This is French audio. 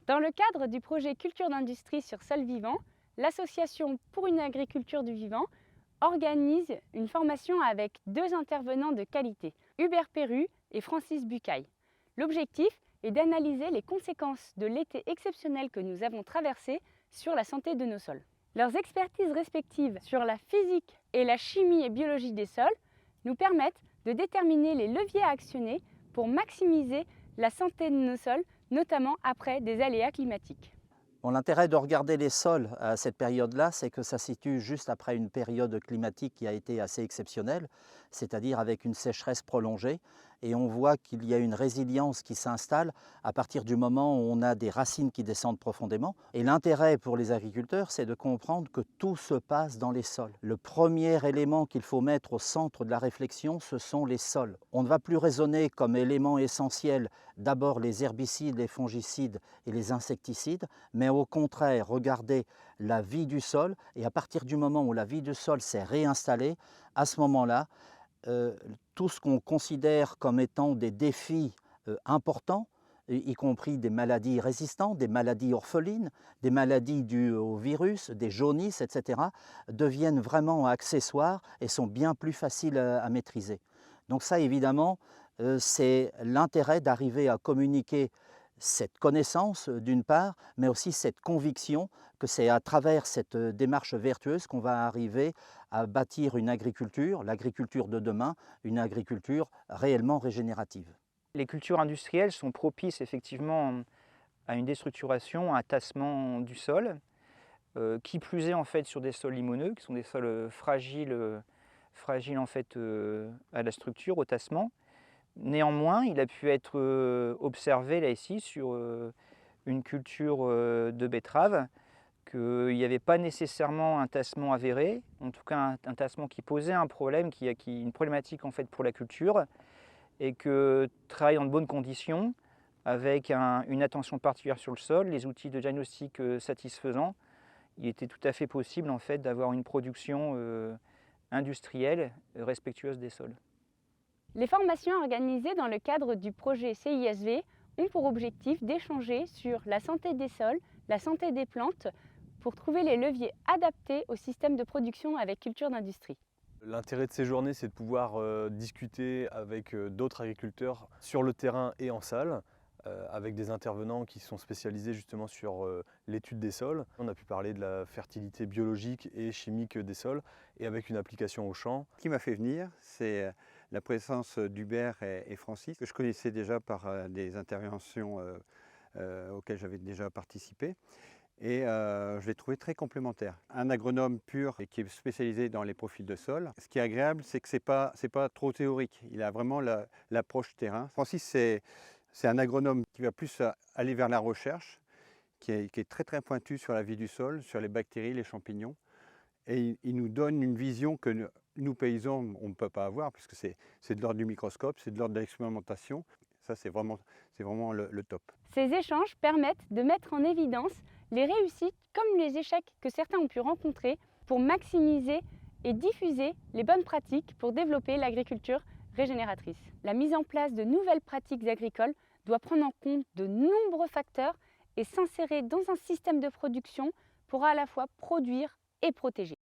Dans le cadre du projet Culture d'industrie sur sol vivant, l'Association pour une agriculture du vivant organise une formation avec deux intervenants de qualité, Hubert Perru et Francis Bucaille. L'objectif est d'analyser les conséquences de l'été exceptionnel que nous avons traversé sur la santé de nos sols. Leurs expertises respectives sur la physique et la chimie et biologie des sols nous permettent de déterminer les leviers à actionner pour maximiser la santé de nos sols, notamment après des aléas climatiques. Bon, l'intérêt de regarder les sols à cette période-là, c'est que ça se situe juste après une période climatique qui a été assez exceptionnelle, c'est-à-dire avec une sécheresse prolongée. Et on voit qu'il y a une résilience qui s'installe à partir du moment où on a des racines qui descendent profondément. Et l'intérêt pour les agriculteurs, c'est de comprendre que tout se passe dans les sols. Le premier élément qu'il faut mettre au centre de la réflexion, ce sont les sols. On ne va plus raisonner comme élément essentiel d'abord les herbicides, les fongicides et les insecticides, mais au contraire, regarder la vie du sol, et à partir du moment où la vie du sol s'est réinstallée, à ce moment-là, tout ce qu'on considère comme étant des défis importants, y compris des maladies résistantes, des maladies orphelines, des maladies dues au virus, des jaunisses, etc., deviennent vraiment accessoires et sont bien plus faciles à maîtriser. Donc ça, évidemment, c'est l'intérêt d'arriver à communiquer cette connaissance d'une part, mais aussi cette conviction que c'est à travers cette démarche vertueuse qu'on va arriver à bâtir une agriculture, l'agriculture de demain, une agriculture réellement régénérative. Les cultures industrielles sont propices effectivement à une déstructuration, à un tassement du sol, qui plus est en fait sur des sols limoneux, qui sont des sols fragiles en fait à la structure, au tassement. Néanmoins, il a pu être observé là ici sur une culture de betterave qu'il n'y avait pas nécessairement un tassement avéré, en tout cas un tassement qui posait un problème, une problématique en fait pour la culture, et que travailler dans de bonnes conditions, avec une attention particulière sur le sol, les outils de diagnostic satisfaisants, il était tout à fait possible en fait d'avoir une production industrielle respectueuse des sols. Les formations organisées dans le cadre du projet CISV ont pour objectif d'échanger sur la santé des sols, la santé des plantes, pour trouver les leviers adaptés au système de production avec culture d'industrie. L'intérêt de ces journées, c'est de pouvoir discuter avec d'autres agriculteurs sur le terrain et en salle, avec des intervenants qui sont spécialisés justement sur l'étude des sols. On a pu parler de la fertilité biologique et chimique des sols, et avec une application au champ. Ce qui m'a fait venir, c'est la présence d'Hubert et Francis, que je connaissais déjà par des interventions auxquelles j'avais déjà participé. Et je l'ai trouvé très complémentaire. Un agronome pur et qui est spécialisé dans les profils de sol. Ce qui est agréable, c'est que ce n'est pas trop théorique. Il a vraiment l'approche terrain. Francis, c'est un agronome qui va plus aller vers la recherche, qui est très très pointu sur la vie du sol, sur les bactéries, les champignons. Et il nous donne une vision que nous, paysans, on ne peut pas avoir, puisque c'est de l'ordre du microscope, c'est de l'ordre de l'expérimentation. Ça, c'est vraiment le top. Ces échanges permettent de mettre en évidence les réussites comme les échecs que certains ont pu rencontrer pour maximiser et diffuser les bonnes pratiques pour développer l'agriculture régénératrice. La mise en place de nouvelles pratiques agricoles doit prendre en compte de nombreux facteurs et s'insérer dans un système de production pour à la fois produire et protéger.